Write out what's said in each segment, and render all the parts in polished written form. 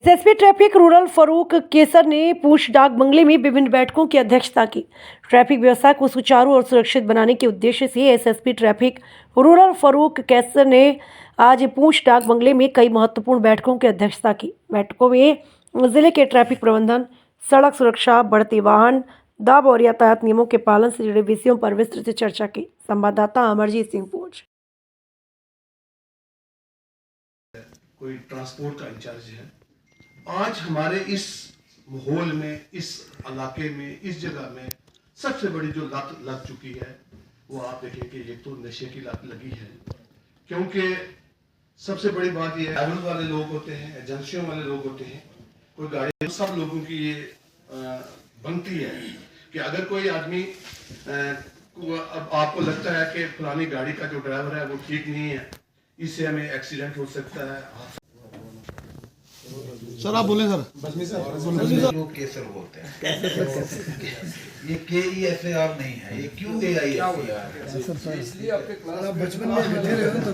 SSP traffic rural Farooq केसर ने पूंछ डाक बंगले में विभिन्न बैठकों की अध्यक्षता की। ट्रैफिक व्यवस्था को सुचारू और सुरक्षित बनाने के उद्देश्य से एसएसपी ट्रैफिक रूरल फरूक केसर ने आज पूंछ डाक बंगले में कई महत्वपूर्ण बैठकों की अध्यक्षता की। बैठकों में जिले के ट्रैफिक प्रबंधन, सड़क सुरक्षा, बढ़ते वाहन दाब और यातायात नियमों के पालन से जुड़े विषयों पर विस्तृत चर्चा की। संवाददाता अमरजीत सिंह पूंछ। कोई ट्रांसपोर्ट का इंचार्ज है। आज हमारे इस माहौल में, इस इलाके में, इस जगह में सबसे बड़ी जो लत लग चुकी है वो आप देखिए कि एक तो नशे की लत लगी है। क्योंकि सबसे बड़ी बात ये ड्राइवर वाले लोग होते हैं, एजेंसियों वाले लोग होते हैं, कोई गाड़ी, सब लोगों की ये बनती है कि अगर कोई आदमी अब आपको लगता है कि फलानी गाड़ी का जो ड्राइवर है वो ठीक नहीं है, इससे हमें एक्सीडेंट हो सकता है। सर आप बोले सर। लोग केसर बोलते हैं। ये KESAR नहीं है, ये QAISAR है। इसलिए आपके क्लास बचपन में बैठे रहे हो तो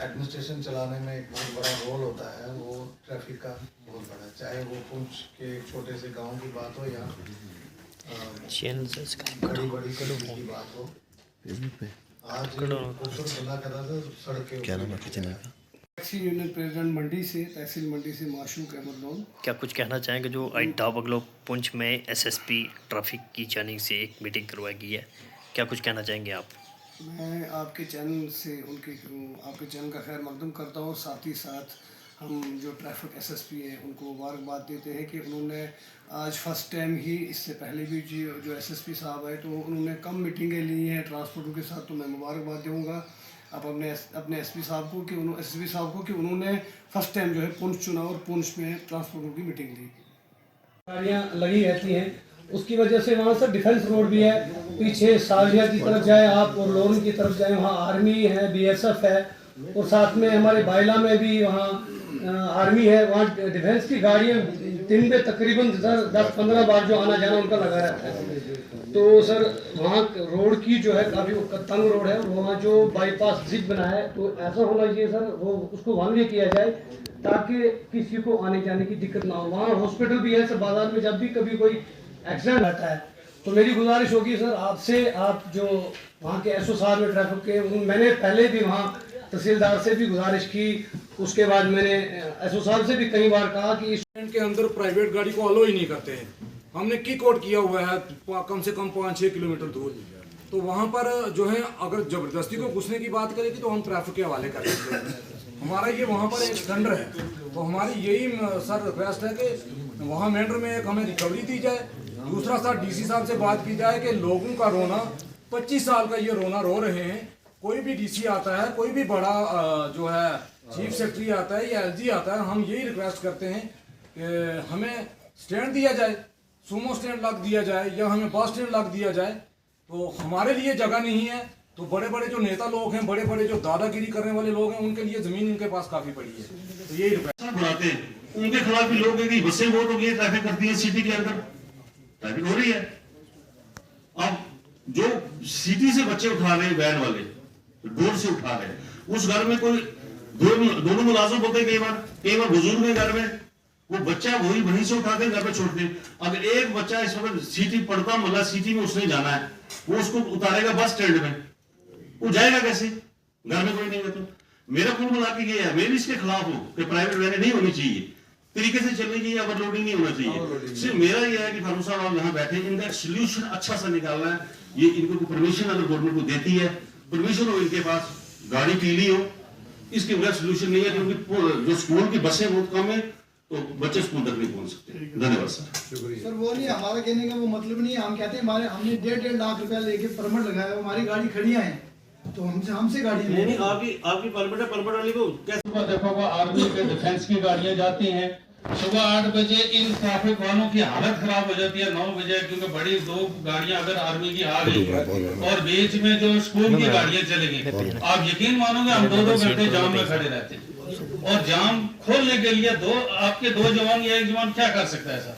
एडमिनिस्ट्रेशन चलाने में एक बहुत बड़ा रोल होता है, वो ट्रैफिक का बहुत बड़ा, चाहे वो पुंछ के एक छोटे से गांव की बात हो या बड़ी बड़ी की बात हो। आज बना करा था सड़क के टैक्सी यूनियन प्रेसिडेंट मंडी से, तहसील मंडी से माशूक अहमद लोन। क्या कुछ कहना चाहेंगे जो आज डाबगलो पुंछ में एसएसपी ट्रैफिक की जानिब से एक मीटिंग करवाई गई है, क्या कुछ कहना चाहेंगे आप? मैं आपके चैनल से आपके चैनल का खैर मकदम करता हूँ। साथ ही साथ हम जो ट्रैफिक एसएसपी हैं उनको मुबारकबाद देते हैं कि उन्होंने आज फर्स्ट टाइम ही, इससे पहले भी जो एसएसपी साहब है तो उन्होंने कम मीटिंगें ली हैं ट्रांसपोर्टों के साथ, तो मैं मुबारकबाद दूँगा अब अपने एसपी साहब को कि उन्होंने फर्स्ट टाइम जो है पुंछ चुना और पुंछ में ट्रांसपोर्टों की मीटिंग ली। गाड़ियाँ लगी रहती हैं, उसकी वजह से वहाँ से डिफेंस रोड भी है, पीछे सालिया की तरफ जाए आप और लोन की तरफ जाए, वहाँ आर्मी है, BSF है, और साथ में हमारे बाइला में भी वहाँ आर्मी है। वहाँ डिफेंस की गाड़ियाँ दिन में तकरीबन 10-15 बार जो आना जाना उनका लगा रहता है। तो सर वहाँ रोड की जो है काफ़ी तंग रोड है, वहाँ जो बाईपास जिप बना है तो ऐसा होना चाहिए सर, वो उसको वन वे किया जाए ताकि किसी को आने जाने की दिक्कत ना हो। वहाँ हॉस्पिटल भी है सर, बाजार में जब भी कभी कोई एक्सीडेंट आता है तो मेरी गुजारिश होगी सर आपसे, आप जो वहाँ के SO साहब में ट्रैफिक के, मैंने पहले भी वहाँ तहसीलदार से भी गुजारिश की, उसके बाद मैंने SO साहब से भी कई बार कहा कि इस के अंदर प्राइवेट गाड़ी को अलो ही नहीं करते हैं। हमने किक आउट किया हुआ है कम से कम 5-6 किलोमीटर दूर, तो वहाँ पर जो है अगर जबरदस्ती को घुसने की बात करेगी तो हम ट्रैफिक के हवाले कर सकते हैं। हमारा ये वहाँ पर एक टेंडर है, तो हमारी यही सर रिक्वेस्ट है कि वहाँ मेंढर में एक हमें रिकवरी दी जाए। दूसरा सर DC साहब से बात की जाए कि लोगों का रोना, 25 साल का ये रोना रो रहे हैं। कोई भी DC आता है, कोई भी बड़ा जो है चीफ सेक्रेटरी आता है या LG आता है, हम यही रिक्वेस्ट करते हैं कि हमें स्टैंड दिया जाए, सुमो स्टैंड लग दिया जाए या हमें बस स्टैंड लग दिया जाए। तो हमारे लिए जगह नहीं है, तो बड़े बड़े जो नेता लोग हैं, बड़े बड़े जो दादागिरी करने वाले लोग हैं, उनके लिए जमीन उनके पास काफी पड़ी है। तो यही बुलाते हैं, उनके खिलाफ भी लोग हैं कि बसें बहुत हो गई, ट्रैफिक करती है, सिटी के अंदर ट्रैफिक हो रही है। अब जो सिटी से बच्चे उठा रहे हैं, वैन वाले रोड से उठा रहे हैं, उस घर में कोई दोनों मुलाजिम होते हैं, कई बार बुजुर्ग है घर में, वो बच्चा वहीं से उठाते हैं, घर पे छोड़ते हैं। अगर एक बच्चा इस वक्त सिटी पढ़ता, मतलब सिटी में उसने जाना है, वो उसको उतारेगा बस स्टैंड में, वो जाएगा कैसे? घर में कोई नहीं है। तो मेरा कुल मिला के ये है, मैं भी इसके खिलाफ हूँ कि प्राइवेट वैनें नहीं होनी चाहिए, तरीके से चलनी चाहिए, ओवरलोडिंग नहीं होना चाहिए। सिर्फ मेरा ये है कि फारूक साहब आप यहाँ बैठे, इनका एक सोल्यूशन अच्छा सा निकालना है। ये इनको परमिशन अगर गवर्नमेंट को देती है, परमिशन हो, इनके पास गाड़ी पीली हो, इसके बगैर सोल्यूशन नहीं है। क्योंकि जो स्कूल की बसें बहुत कम है तो बच्चे स्कूल तक नहीं पहुंच सकते। धन्यवाद सर। वो नहीं, हमारा कहने का वो मतलब नहीं है। हम कहते हैं हमने 1.5 लाख रुपया लेके परमिट लगाया, हमारी गाड़ी खड़ियां हैं तो हमसे गाड़ी नहीं, आपकी परमिट है, परमिट वाली को कैसे? देखो आर्मी के डिफेंस की गाड़ियां जाती हैं सुबह 8 बजे, इन ट्रैफिक वालों की हालत खराब हो जाती है 9 बजे, क्योंकि बड़ी 2 गाड़ियां अगर आर्मी की आ गई और बीच में जो स्कूल की गाड़ियां चलेंगी, आप यकीन मानोगे हम 2-2 घंटे जाम में खड़े रहते हैं। और जाम खोलने के लिए आपके दो जवान या एक जवान क्या कर सकता है सर?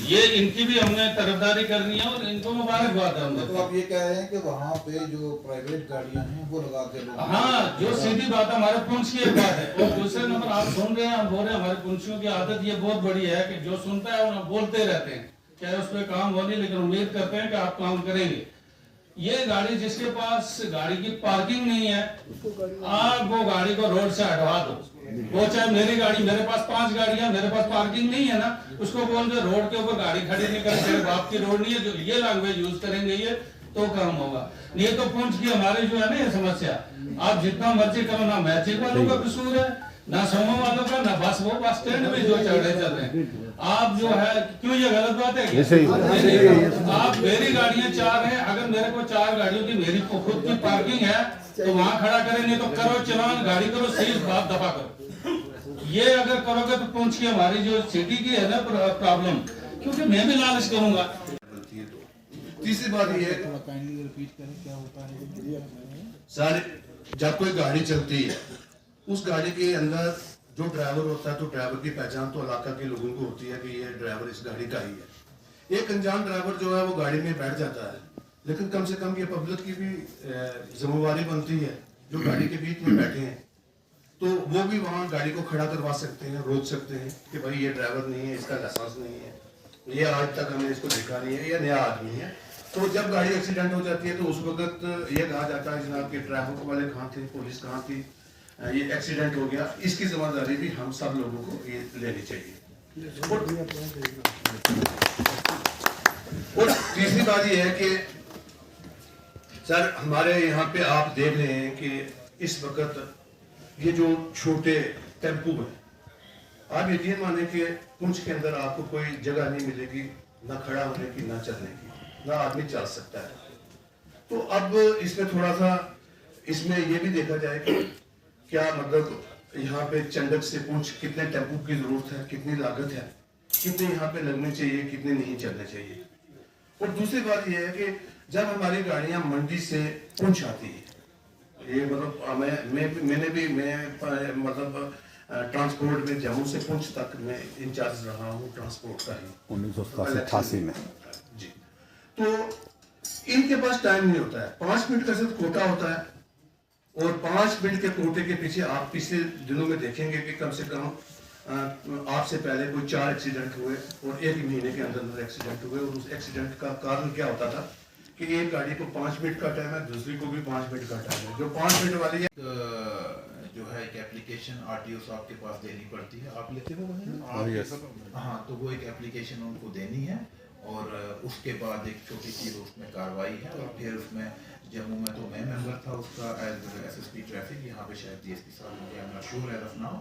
ये इनकी भी हमने तरफदारी करनी है और इनको मुबारकबाद है। तो आप ये कह रहे हैं कि वहाँ पे जो प्राइवेट गाड़ियाँ हैं वो लगा के लोग, हाँ, जो सीधी बात है, हमारे पुंछ की एक बात है। और दूसरे नंबर आप सुन रहे हैं, हम बोल रहे हैं, हमारे पुंछियों की आदत ये बहुत बड़ी है कि जो सुनता है वो बोलते रहते हैं, चाहे उस पर काम हो नहीं, लेकिन उम्मीद करते हैं कि आप काम करेंगे। ये गाड़ी जिसके पास गाड़ी की पार्किंग नहीं है, आप वो गाड़ी को रोड से हटवा दो। वो चाहे मेरी गाड़ी, मेरे पास 5 गाड़ियां, मेरे पास पार्किंग नहीं है ना, उसको बोल दो रोड के ऊपर गाड़ी खड़ी नहीं करे, तेरे बाप की रोड नहीं है। जो ये लैंग्वेज यूज करेंगे ये तो काम होगा। नहीं तो पुंछ की हमारी जो है ना ये समस्या, आप जितना मर्जी करो, ना मैजिक वालों का कसूर है, ना सोमो वालों का, ना बस वो बस स्टैंड में जो चढ़े चल रहे हैं। आप जो है, क्यों ये गलत बात है? आप मेरी गाड़ियां 4 हैं, अगर मेरे को 4 गाड़ियों की मेरी खुद की पार्किंग है तो वहां खड़ा करें, नहीं तो करो चलान, गाड़ी करो, सही बात दफा करो। ये अगर करोगे तो पुंछ की हमारी जो सिटी की है ना प्रॉब्लम, क्योंकि मैं भी लालच करूंगा। तीसरी बात ये है रिपीट करें क्या होता है सर, जब कोई गाड़ी चलती है उस गाड़ी के अंदर जो ड्राइवर होता है तो ड्राइवर की पहचान तो इलाका के लोगों को होती है कि ये ड्राइवर इस गाड़ी का ही है। एक अनजान ड्राइवर जो है वो गाड़ी में बैठ जाता है, लेकिन कम से कम ये पब्लिक की भी जिम्मेवारी बनती है जो गाड़ी के बीच में बैठे हैं, तो वो भी वहाँ गाड़ी को खड़ा करवा सकते हैं, रोक सकते हैं कि भाई ये ड्राइवर नहीं है, इसका लाइसेंस नहीं है, ये आज तक हमने इसको देखा नहीं है, ये नया आदमी है। तो जब गाड़ी एक्सीडेंट हो जाती है तो उस वक्त ये कहा जाता है जनाब कि ट्रैफिक वाले कहाँ थे, पुलिस कहाँ थी, ये एक्सीडेंट हो गया। इसकी जिम्मेदारी भी हम सब लोगों को ये लेनी चाहिए। और तीसरी बात ये है कि सर हमारे यहाँ पे आप देख रहे हैं कि इस वक्त ये जो छोटे टेम्पू हैं, आप यकीन माने कि पुंछ के अंदर आपको कोई जगह नहीं मिलेगी ना खड़ा होने की, ना चलने की, ना आदमी चल सकता है। तो अब इसमें थोड़ा सा इसमें ये भी देखा जाए कि क्या मतलब यहाँ पे चंडक से पुंछ कितने टेम्पू की जरूरत है, कितनी लागत है, कितने यहाँ पे लगने चाहिए, कितने नहीं चलने चाहिए। और दूसरी बात यह है कि जब हमारी गाड़ियां मंडी से पुंछ आती है, ये मतलब मैं मतलब ट्रांसपोर्ट में जम्मू से पुंछ तक मैं इंचार्ज रहा हूँ ट्रांसपोर्ट का ही 1988 में जी। तो इनके पास टाइम नहीं होता है, 5 मिनट का सिर्फ कोटा होता है, और 5 मिनट के कोटे के पीछे आप पिछले दिनों में देखेंगे कि कम से कम आपसे पहले कोई 4 एक्सीडेंट हुए और 1 महीने के अंदर एक्सीडेंट हुए। और उस एक्सीडेंट का कारण क्या होता था कि एक गाड़ी को 5 मिनट का टाइम है, दूसरी को भी 5 मिनट का टाइम है। जो 5 मिनट वाली है जो है एक एप्लीकेशन आरटीओ साहब के पास देनी पड़ती है, आप लेते हो वही? हाँ, तो वो एक एप्लीकेशन उनको देनी है और उसके बाद एक छोटी सी उसमें कार्रवाई है। और फिर उसमें जम्मू में तो मैं मेंबर था उसका एज एसएसपी ट्रैफिक, यहाँ पे शायद डीएसपी साहब हो गया, मैं श्योर एज ऑफ नाउ।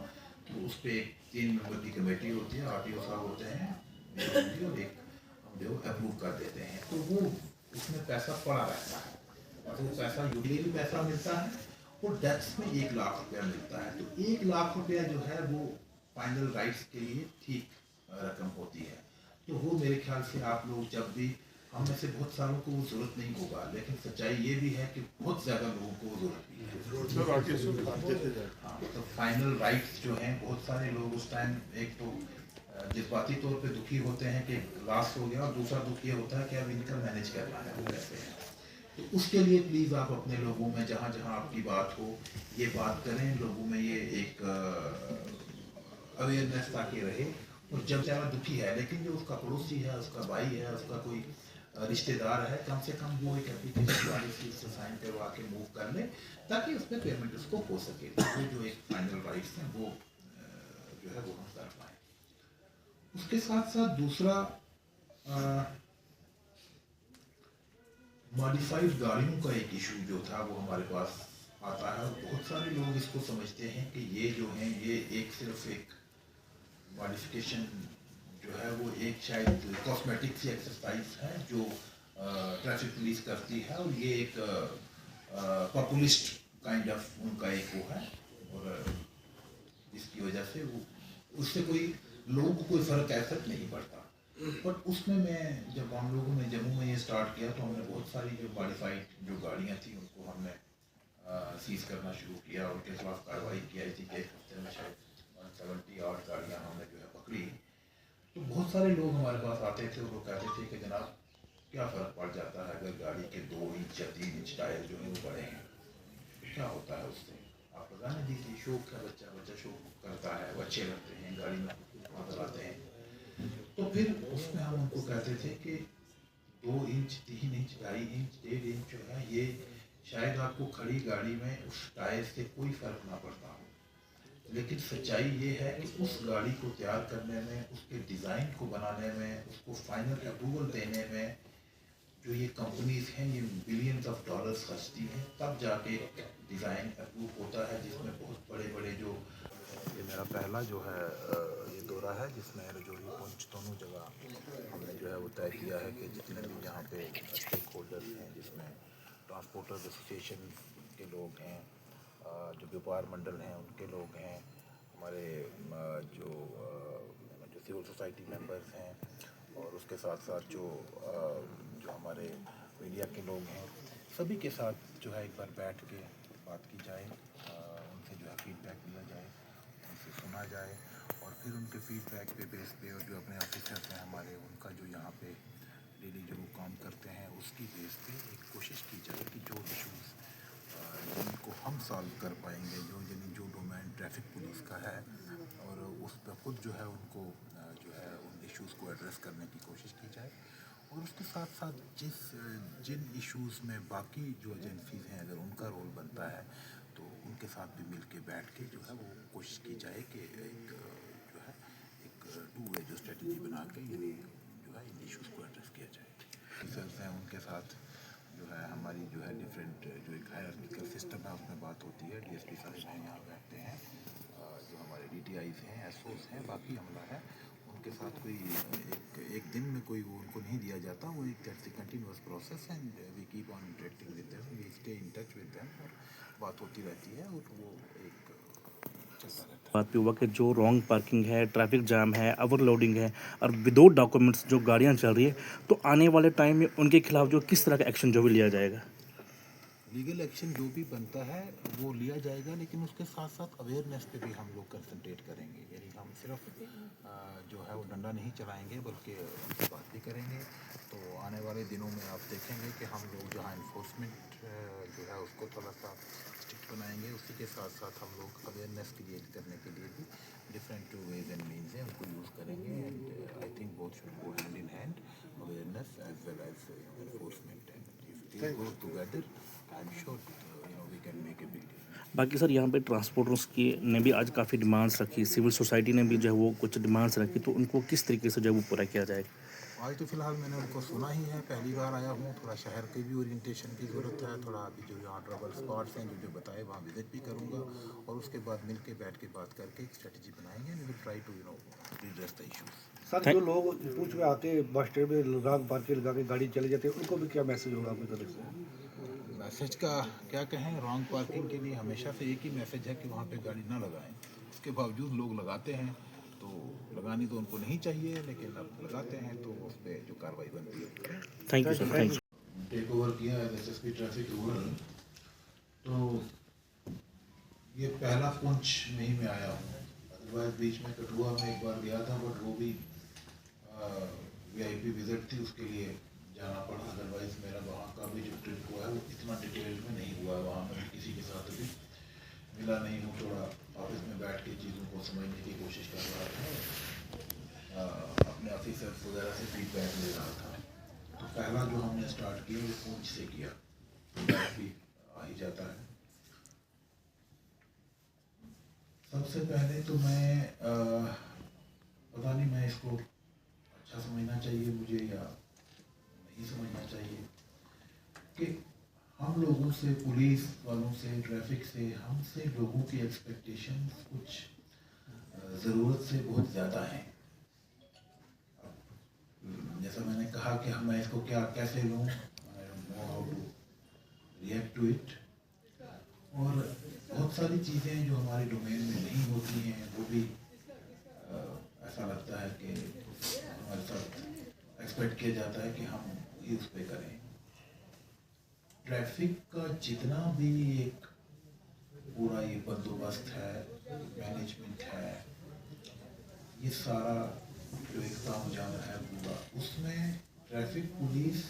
तो उस पर एक 3 मेंबर की कमेटी होती है, आरटीओ साहब होते हैं और एक हम जो अप्रूव कर देते हैं। तो वो उसमें पैसा पड़ा रहता है, तो पैसा यूजली पैसा मिलता है और डेथ्स में 1 लाख रुपया मिलता है। तो 1 लाख रुपया जो है वो फाइनल राइट्स के लिए ठीक रकम होती है। तो वो मेरे ख्याल से आप लोग जब भी, हम में से बहुत सारों को वो जरूरत नहीं होगा, लेकिन सच्चाई ये भी है कि बहुत ज़्यादा लोगों को जरूरत भी है। हाँ, तो फाइनल राइट्स जो हैं बहुत सारे लोग उस टाइम एक तो जज्बाती तौर पे दुखी होते हैं कि लॉस हो गया, और दूसरा दुख ये होता है कि अब इनका मैनेज करना है, वो कैसे है। तो उसके लिए प्लीज़ आप अपने लोगों में जहाँ जहाँ आपकी बात हो ये बात करें, लोगों में ये एक अवेयरनेस ताकि रहे। और जब ज़्यादा दुखी है लेकिन जो उसका पड़ोसी है, उसका भाई है, उसका कोई रिश्तेदार है, कम से कम वो एक एप्लीकेशन वाली चीज़ से साइन करवा के मूव कर ले ताकि उस पर पेमेंट उसको हो सके। वो जो एक फाइनल राइट्स हैं वो जो है वो हम कर पाएँ। उसके साथ साथ दूसरा मॉडिफाइड गाड़ियों का एक इशू जो था वो हमारे पास आता है। बहुत सारे लोग इसको समझते हैं कि ये जो है ये एक सिर्फ एक मॉडिफिकेशन जो है वो एक शायद कॉस्मेटिक सी एक्सरसाइज है जो ट्रैफिक पुलिस करती है, और ये एक पॉपुलिस्ट काइंड ऑफ उनका एक वो है, और इसकी वजह से वो उससे कोई लोगों को कोई फ़र्क ऐसा नहीं पड़ता। बट उसमें मैं जब हम लोगों ने जम्मू में ये स्टार्ट किया तो हमने बहुत सारी जो मॉडिफाइड जो गाड़ियाँ थी उनको हमने सीज करना शुरू किया, उनके खिलाफ कार्रवाई किया। इसी के 1 हफ्ते में शायद 78 गाड़ियाँ हमने जो है पकड़ी। तो बहुत सारे लोग हमारे पास आते थे और वो कहते थे कि जनाब क्या फ़र्क पड़ जाता है अगर गाड़ी के 2 इंच या 3 इंच टायर जो है वो बड़े हैं, क्या होता है उससे, आप लगाने दीजिए, शौक का बच्चा शौक करता है, वो अच्छे लगते हैं, गाड़ी में नजर आते हैं। तो फिर उसमें हम उनको कहते थे कि 2 इंच 3 इंच 2.5 इंच 1.5 इंच जो है ये शायद आपको खड़ी गाड़ी में उस टायर से कोई फ़र्क ना पड़ता हो, लेकिन सच्चाई ये है कि उस गाड़ी को तैयार करने में, उसके डिज़ाइन को बनाने में, उसको फाइनल अप्रूवल देने में जो ये कंपनीज हैं ये बिलियंस ऑफ डॉलर्स खर्चती हैं, तब जाके डिज़ाइन अप्रूव होता है, जिसमें बहुत बड़े बड़े जो ये मेरा पहला जो है ये दौरा है जिसमें रजौरी पुंछ दोनों जगह हमने जो है वो तय किया है कि जितने भी यहाँ पे स्टेक होल्डर्स हैं, जिसमें ट्रांसपोर्टर्स एसोसिएशन के लोग हैं, जो व्यापार मंडल हैं उनके लोग हैं, हमारे जो सिविल सोसाइटी मेंबर्स हैं, और उसके साथ साथ जो हमारे मीडिया के लोग हैं, सभी के साथ जो है एक बार बैठ के बात की जाए, उनसे जो है फीडबैक लिया जाए, उनसे सुना जाए, और फिर उनके फीडबैक पे बेस पे और जो अपने ऑफिसर्स हैं हमारे, उनका जो यहाँ पे डेली जो काम करते हैं उसकी बेस पे एक कोशिश की जाए कि जो इशूज़ जिनको हम सॉल्व कर पाएंगे, जो डोमेन ट्रैफिक पुलिस का है, और उस पर खुद जो है उनको जो है उन इश्यूज़ को एड्रेस करने की कोशिश की जाए, और उसके साथ साथ जिन इश्यूज़ में बाकी जो एजेंसीज़ हैं अगर उनका रोल बनता है तो उनके साथ भी मिल के बैठ के जो है वो कोशिश की जाए कि एक जो है एक टू वे जो स्ट्रेटजी बना के यानी जो है इन इश्यूज़ को एड्रेस किया जाए। ऑफिसर्स हैं उनके साथ जो है हमारी जो है डिफरेंट जो एक हायरार्किकल सिस्टम है उसमें बात होती है, डीएसपी साहब हैं यहाँ बैठते हैं, जो हमारे डीटीआईज़ हैं, एसओस हैं, बाकी अमला है, उनके साथ कोई एक दिन में कोई वो उनको नहीं दिया जाता, वो एक that's a continuous process and we keep on interacting with them, we stay in touch with them, और बात होती रहती है और वो एक चलता रहता है। बात पे हुआ कि जो रॉन्ग पार्किंग है, ट्रैफिक जाम है, ओवरलोडिंग है और विदाउट डॉक्यूमेंट्स जो गाड़ियाँ चल रही है, तो आने वाले टाइम में उनके खिलाफ जो किस तरह का एक्शन जो भी लिया जाएगा? लीगल एक्शन जो भी बनता है वो लिया जाएगा, लेकिन उसके साथ साथ अवेयरनेस पे भी हम लोग कंसंट्रेट करेंगे, यानी हम सिर्फ जो है वो डंडा नहीं चलाएंगे बल्कि उनसे बात भी करेंगे। तो आने वाले दिनों में आप देखेंगे कि हम लोग जहाँ इन्फोर्समेंट जो है उसको थोड़ा सा स्ट्रिक्ट बनाएंगे, उसी के साथ साथ हम लोग अवेयरनेस क्रिएट करने के लिए भी डिफरेंट वेज एंड मीन्स हैं उनको यूज़ करेंगे, and I think both should go hand in hand, awareness as well as enforcement, and if they go together I am sure we can make a big difference. बाकी sir यहाँ पे transporters की ने भी आज काफ़ी demands रखी, civil society ने भी जो है वो कुछ डिमांड्स रखी, तो उनको किस तरीके से जो है वो पूरा किया जाएगा? आज तो फ़िलहाल मैंने उनको सुना ही है, पहली बार आया हूँ, थोड़ा शहर की भी ओरिएंटेशन की ज़रूरत है, थोड़ा अभी जो यहाँ ट्रबल स्पॉट्स हैं जो बताए वहाँ विजिट भी करूँगा, और उसके बाद मिल के बैठ के बात करके एक स्ट्रेटजी बनाएंगे and we will try to address the issues. Sir जो लोग पूछ में आके बस स्टैंड में रॉन्ग पार्किंग लगा के गाड़ी चले जाते हैं, उनको भी क्या मैसेज होगा आपकी तरफ से? मैसेज का क्या कहें, रॉन्ग पार्किंग के लिए हमेशा से एक ही मैसेज है कि वहाँ पे गाड़ी ना लगाएं, उसके बावजूद लोग लगाते हैं, तो लगानी तो उनको नहीं चाहिए, लेकिन अब लगाते हैं तो उस पर जो कार्रवाई बनती है। Thank you sir, thank you. Take over किया है एसएसपी ट्रैफिक रूरल, तो ये पहला पुंछ में ही मैं आया हूँ, अदरवाइज बीच में कठुआ में एक बार गया था, बट वो भी वीआईपी विजिट थी, उसके लिए जाना पड़ा, अदरवाइज मेरा वहाँ का भी जो ट्रिप हुआ है वो इतना डिटेल में नहीं हुआ है, वहाँ मैं किसी के साथ अभी मिला नहीं हूँ, थोड़ा ऑफिस में बैठ के चीज़ों को समझने की कोशिश कर रहा था, अपने ऑफिसर्स वगैरह से फीडबैक ले रहा था। तो पहला जो हमने स्टार्ट किया वो पुंछ से किया, भी आ ही जाता है। सबसे पहले तो मैं पता नहीं मैं इसको अच्छा समझना चाहिए मुझे या नहीं समझना चाहिए कि हम लोगों से, पुलिस वालों से, ट्रैफिक से, हमसे लोगों की एक्सपेक्टेशंस कुछ ज़रूरत से बहुत ज़्यादा हैं। जैसा मैंने कहा कि मैं इसको कैसे लूँ, I don't know how to react to it, और बहुत सारी चीज़ें जो हमारे डोमेन में नहीं होती हैं वो भी ऐसा लगता है कि हमारे साथ एक्सपेक्ट किया जाता है कि हम ही उस पर करें। ट्रैफिक का जितना भी एक पूरा ये बंदोबस्त है, मैनेजमेंट है, ये सारा जो एग्ज़ाम जाम है पूरा, उसमें ट्रैफिक पुलिस